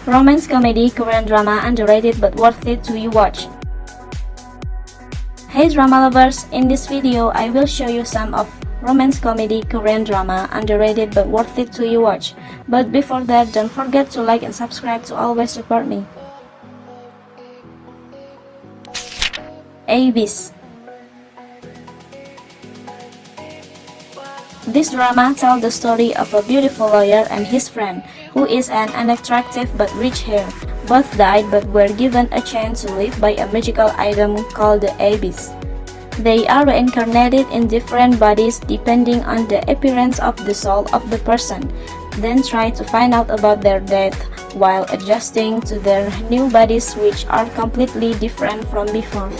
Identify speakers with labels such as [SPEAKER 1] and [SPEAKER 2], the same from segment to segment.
[SPEAKER 1] Romance comedy Korean drama underrated but worth it to you watch. Hey drama lovers, in this video I will show you some of romance comedy Korean drama underrated but worth it to you watch. But before that, don't forget to like and subscribe to always support me. Abyss. This drama tells the story of a beautiful lawyer and his friend, who is an unattractive but rich heir. Both died but were given a chance to live by a magical item called the Abyss. They are reincarnated in different bodies depending on the appearance of the soul of the person, then try to find out about their death while adjusting to their new bodies, which are completely different from before.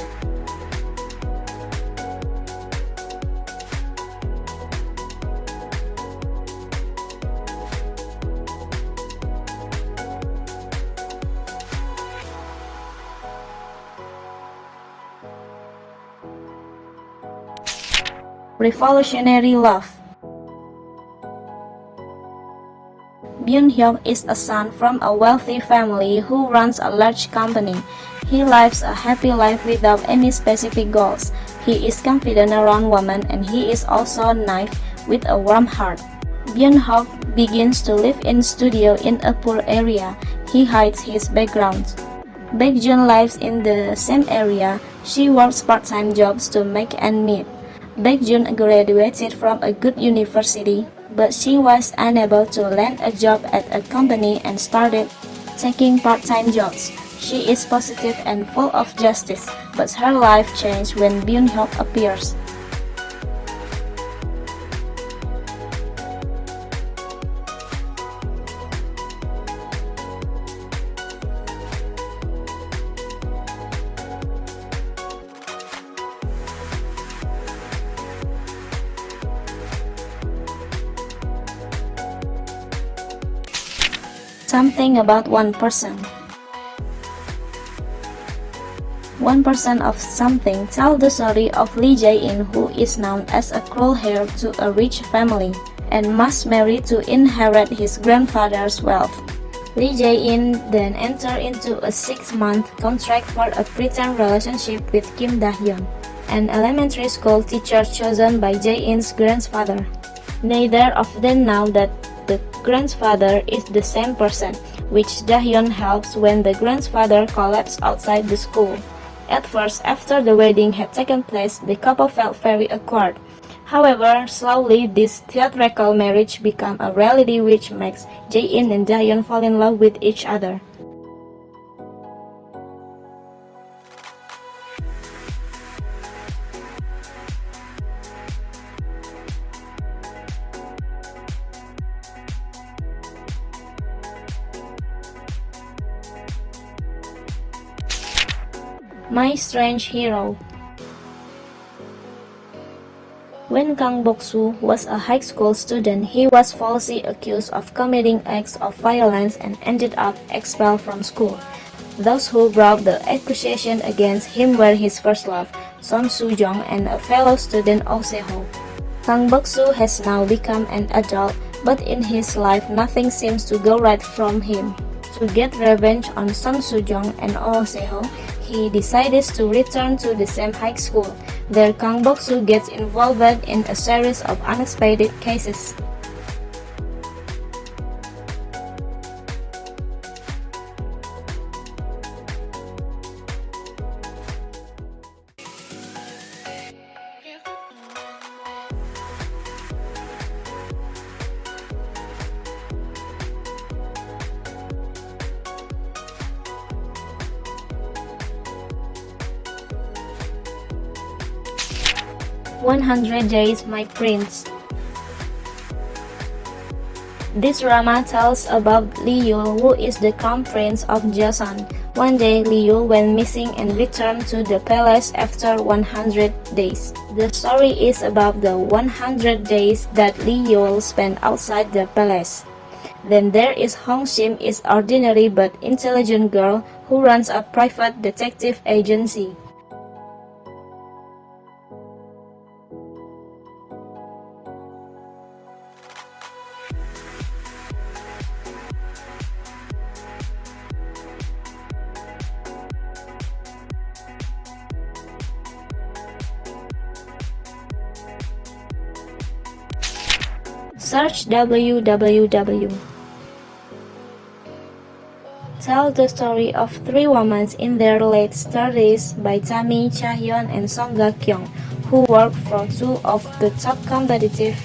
[SPEAKER 1] Revolutionary love. Byung-hyuk is a son from a wealthy family who runs a large company. He lives a happy life without any specific goals. He is confident around women and he is also naive with a warm heart. Byung-hyuk begins to live in studio in a poor area. He hides his background. Baekjun lives in the same area. She works part-time jobs to make ends meet. Baekjun graduated from a good university, but she was unable to land a job at a company and started taking part-time jobs. She is positive and full of justice, but her life changed when Byung-hyuk appears. Something about one person. 1% of something tells the story of Lee Jae-in, who is known as a cruel heir to a rich family and must marry to inherit his grandfather's wealth. Lee Jae-in then entered into a 6-month contract for a pretend relationship with Kim Da-hyun, an elementary school teacher chosen by Jae-in's grandfather. Neither of them know that the grandfather is the same person, which Da-hyun helps when the grandfather collapsed outside the school. At first, after the wedding had taken place, the couple felt very awkward. However, slowly this theatrical marriage became a reality, which makes Jae-in and Da-hyun fall in love with each other. My Strange Hero. When Kang Bok-soo was a high school student, he was falsely accused of committing acts of violence and ended up expelled from school. Those who brought the accusation against him were his first love, Son Soo-jong, and a fellow student, Oh Se-ho. Kang Bok-soo has now become an adult, but in his life nothing seems to go right from him. To get revenge on Son Soo-jong and Oh Se-ho, he decides to return to the same high school. There, Kang Bok-soo gets involved in a series of unexpected cases. "100 Days, My Prince." This drama tells about Lee Yul, who is the crown prince of Joseon. One day, Lee Yul went missing and returned to the palace after 100 days. The story is about the 100 days that Lee Yul spent outside the palace. Then there is Hong Shim, is ordinary but intelligent girl who runs a private detective agency. Search www. Tell the story of three women in their late 30s by Tammy Chahyun and Songa Kyung, who work for two of the top competitive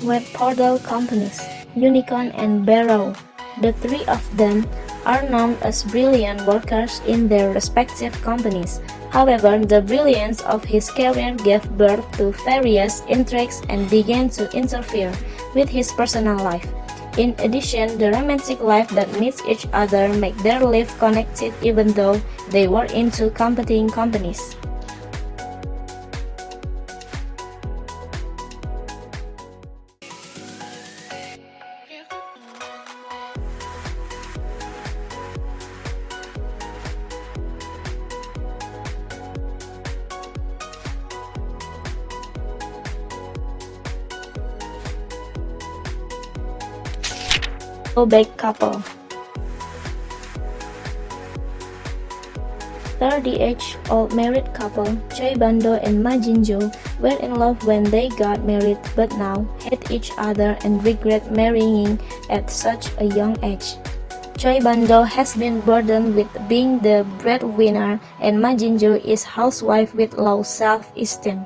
[SPEAKER 1] web portal companies, Unicorn and Barrow. The three of them are known as brilliant workers in their respective companies. However, the brilliance of his career gave birth to various intrigues and began to interfere with his personal life. In addition, the romantic life that meets each other make their life connected even though they were in two competing companies. Back couple. 30-old married couple Choi Bando and Ma Jin-jo were in love when they got married but now hate each other and regret marrying at such a young age. Choi Bando has been burdened with being the breadwinner and Ma Jin-jo is housewife with low self-esteem.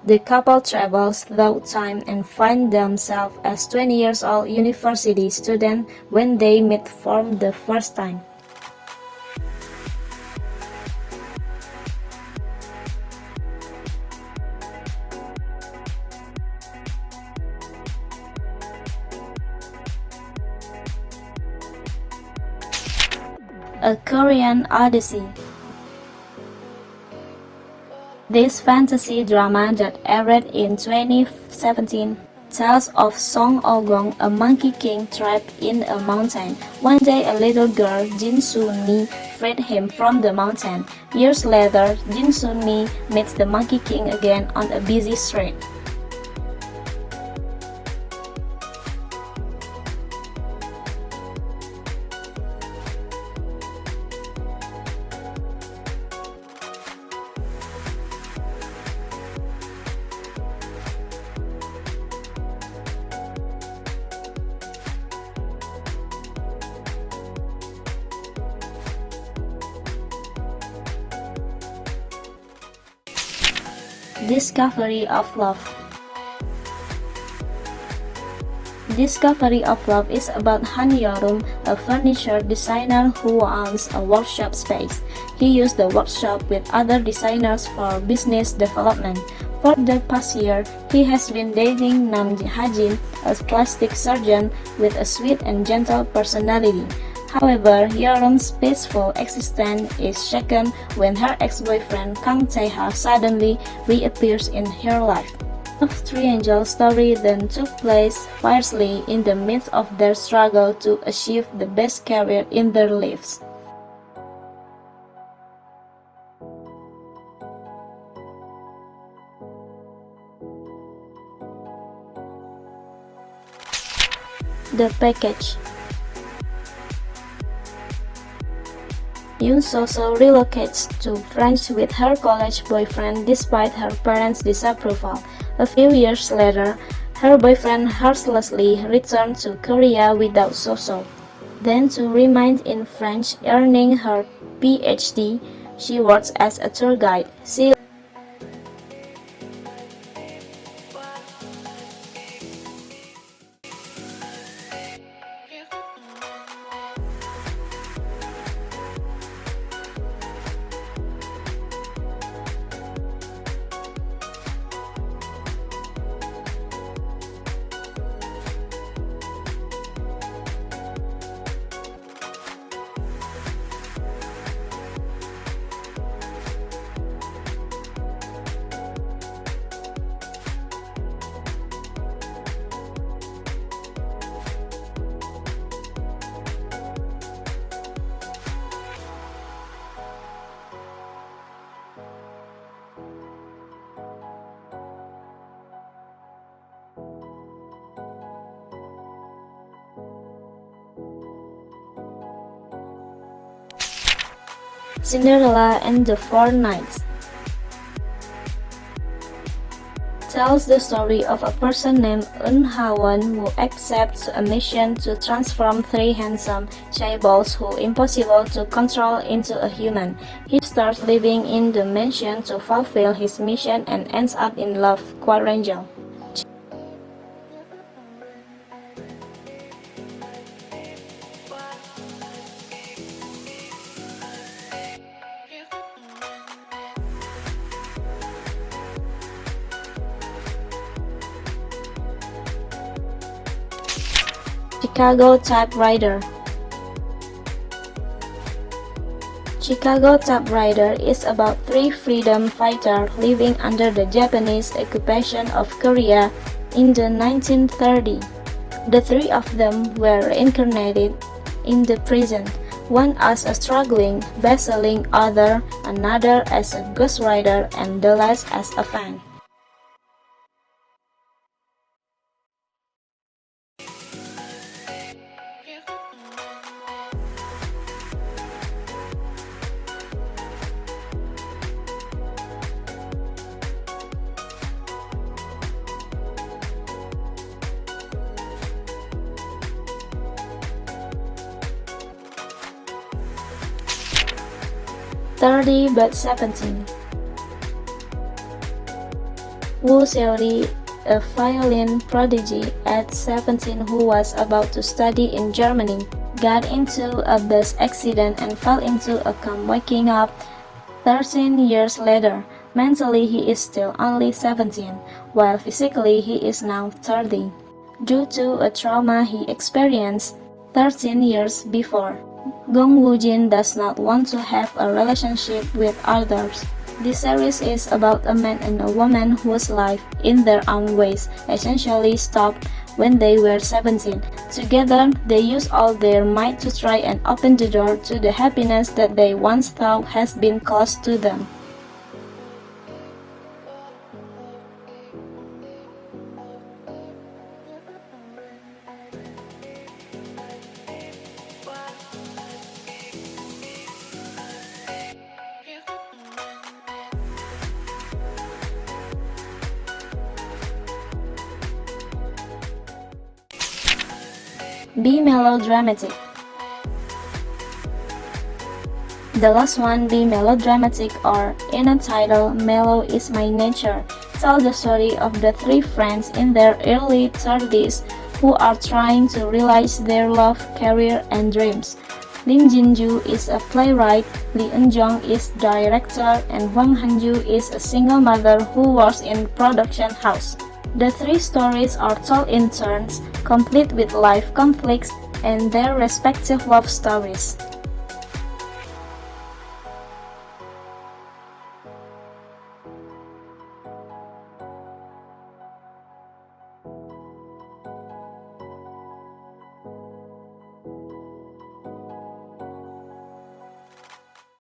[SPEAKER 1] The couple travels through time and find themselves as 20 years old university students when they meet for the first time. A Korean Odyssey. This fantasy drama that aired in 2017 tells of Song Oh-gong, a monkey king trapped in a mountain. One day a little girl, Jin Soo-mi, freed him from the mountain. Years later, Jin Soo-mi meets the monkey king again on a busy street. Discovery of Love. Discovery of Love is about Han Yorum, a furniture designer who owns a workshop space. He used the workshop with other designers for business development. For the past year, he has been dating Nam Ha-jin, a plastic surgeon with a sweet and gentle personality. However, Yeon's peaceful existence is shaken when her ex-boyfriend Kang Tae-ha suddenly reappears in her life. The Three Angels story then took place fiercely in the midst of their struggle to achieve the best career in their lives. The Package. Yoon So-so relocates to France with her college boyfriend despite her parents' disapproval. A few years later, her boyfriend heartlessly returned to Korea without So-so. Then to remain in France, earning her PhD, she works as a tour guide. Cinderella and the Four Knights. tells the story of a person named Wacth1 who accepts a mission to transform three handsome chaebols who impossible to control into a human. He starts living in the mansion to fulfill his mission and ends up in love, Quadrangle. Chicago Typewriter. Chicago Typewriter is about three freedom fighters living under the Japanese occupation of Korea in the 1930s. The three of them were reincarnated in the present, one as a struggling, best-selling author, another as a ghostwriter, and the last as a fan. "30 but 17". Wu Xiaoli, a violin prodigy at 17 who was about to study in Germany, got into a bus accident and fell into a coma, waking up 13 years later. Mentally he is still only 17, while physically he is now 30, due to a trauma he experienced 13 years before. Gong Woo-jin does not want to have a relationship with others. This series is about a man and a woman whose life, in their own ways, essentially stopped when they were 17. Together, they use all their might to try and open the door to the happiness that they once thought has been closed to them. Be melodramatic. The last one, Be Melodramatic, or in a title, Mellow is My Nature, tells the story of the three friends in their early 30s who are trying to realize their love, career, and dreams. Lim Jin-ju is a playwright, Lee Eun-jong is director, and Hwang Han-ju is a single mother who works in production house. The three stories are told in turns, complete with life conflicts and their respective love stories.